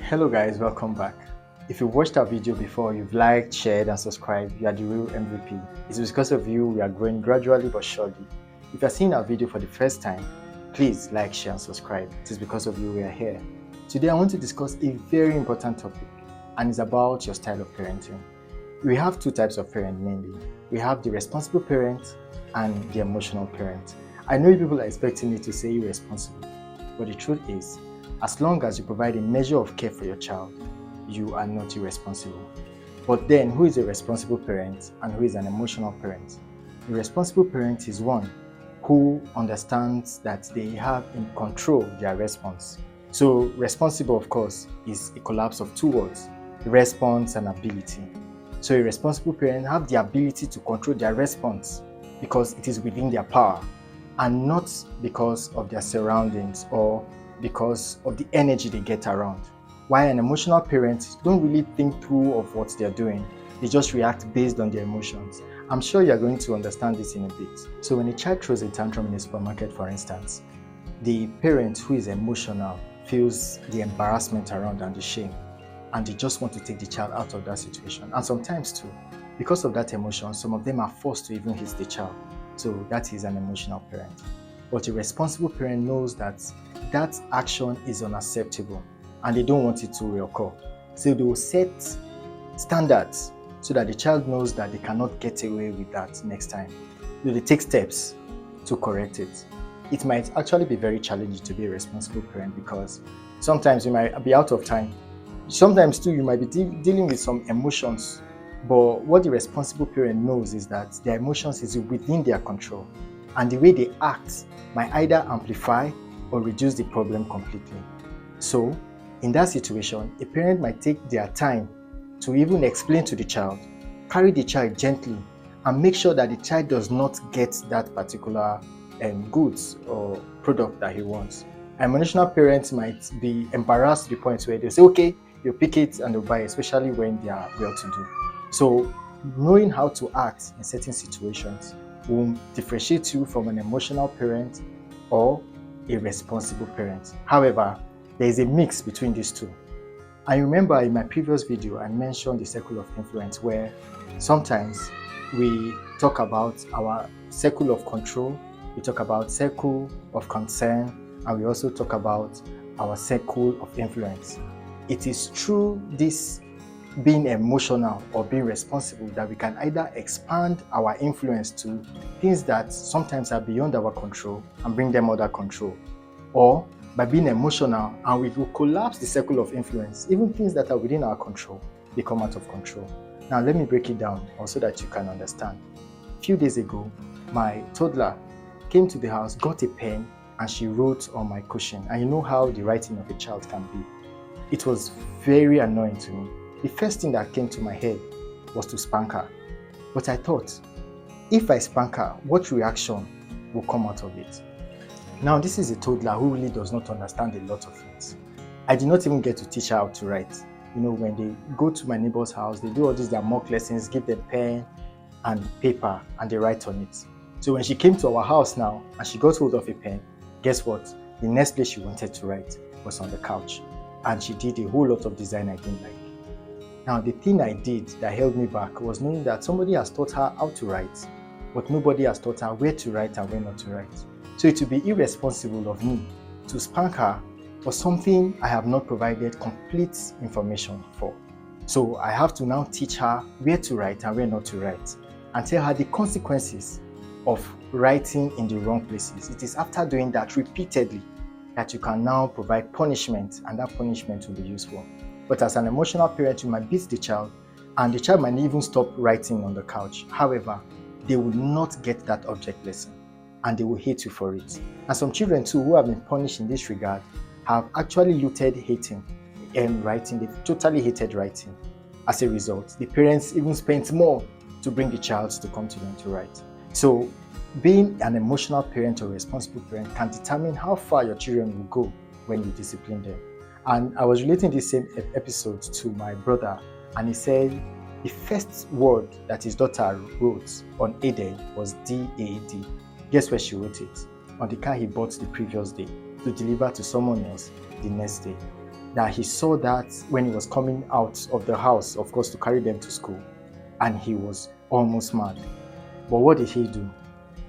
Hello guys, welcome back. If you've watched our video before, you've liked, shared and subscribed, you are the real MVP. It's because of you we are growing gradually but surely. If you're seeing our video for the first time, please like, share and subscribe. It is because of you we are here. Today I want to discuss a very important topic, and it's about your style of parenting. We have two types of parent mainly. We have the responsible parent and the emotional parent. I know people are expecting me to say irresponsible, but the truth is, as long as you provide a measure of care for your child, you are not irresponsible. But then, who is a responsible parent and who is an emotional parent? A responsible parent is one who understands that they have in control their response. So, responsible, of course, is a collapse of two words, response and ability. So, a responsible parent have the ability to control their response because it is within their power and not because of their surroundings or because of the energy they get around. While an emotional parent don't really think through of what they're doing, they just react based on their emotions. I'm sure you're going to understand this in a bit. So when a child throws a tantrum in a supermarket, for instance, the parent who is emotional feels the embarrassment around and the shame, and they just want to take the child out of that situation. And sometimes too, because of that emotion, some of them are forced to even hit the child. So that is an emotional parent. But a responsible parent knows that that action is unacceptable and they don't want it to reoccur. So they will set standards so that the child knows that they cannot get away with that next time. So they take steps to correct it. It might actually be very challenging to be a responsible parent because sometimes you might be out of time. Sometimes too, you might be dealing with some emotions. But what the responsible parent knows is that their emotions is within their control. And the way they act might either amplify or reduce the problem completely. So, in that situation, a parent might take their time to even explain to the child, carry the child gently, and make sure that the child does not get that particular goods or product that he wants. Emotional parents might be embarrassed to the point where they say, okay, you pick it and they'll buy it, especially when they are well-to-do. So, knowing how to act in certain situations will differentiate you from an emotional parent or a responsible parent. However, there is a mix between these two. I remember in my previous video, I mentioned the circle of influence where sometimes we talk about our circle of control, we talk about circle of concern, and we also talk about our circle of influence. It is through this being emotional or being responsible that we can either expand our influence to things that sometimes are beyond our control and bring them under control, or by being emotional and we will collapse the circle of influence, even things that are within our control, they come out of control. Now let me break it down also that you can understand. A few days ago, my toddler came to the house, got a pen, and she wrote on my cushion. And you know how the writing of a child can be. It was very annoying to me. The first thing that came to my head was to spank her. But I thought, if I spank her, what reaction will come out of it? Now, this is a toddler who really does not understand a lot of things. I did not even get to teach her how to write. You know, when they go to my neighbor's house, they do all these their mock lessons, give them pen and paper, and they write on it. So when she came to our house now, and she got hold of a pen, guess what? The next place she wanted to write was on the couch. And she did a whole lot of design I didn't like. Now, the thing I did that held me back was knowing that somebody has taught her how to write, but nobody has taught her where to write and where not to write. So it would be irresponsible of me to spank her for something I have not provided complete information for. So I have to now teach her where to write and where not to write, and tell her the consequences of writing in the wrong places. It is after doing that repeatedly that you can now provide punishment, and that punishment will be useful. But as an emotional parent, you might beat the child, and the child might even stop writing on the couch. However, they will not get that object lesson, and they will hate you for it. And some children too who have been punished in this regard have actually looted hating and writing. They've totally hated writing. As a result, the parents even spent more to bring the child to come to them to write. So being an emotional parent or responsible parent can determine how far your children will go when you discipline them. And I was relating this same episode to my brother, and he said the first word that his daughter wrote on A-Day was DAD. Guess where she wrote it? On the car he bought the previous day to deliver to someone else the next day. that he saw that when he was coming out of the house, of course, to carry them to school, and he was almost mad. But what did he do?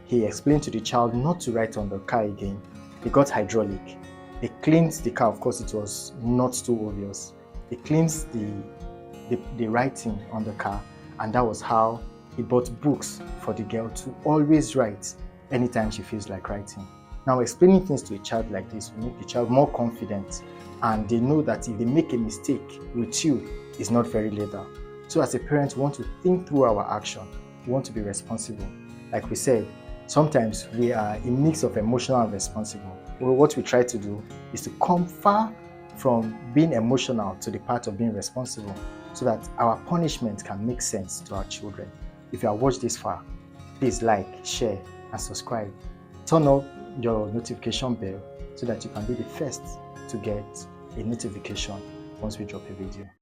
He explained to the child not to write on the car again. He got hydraulic. He cleaned the car. Of course, it was not too obvious. He cleans the writing on the car, and that was how he bought books for the girl to always write anytime she feels like writing. Now, explaining things to a child like this will make the child more confident, and they know that if they make a mistake with you, it's not very lethal. So as a parent, we want to think through our action. We want to be responsible. Like we said, sometimes we are a mix of emotional and responsible. Well, what we try to do is to come far from being emotional to the part of being responsible, so that our punishment can make sense to our children. If you have watched this far, please like, share, and subscribe. Turn on your notification bell so that you can be the first to get a notification once we drop a video.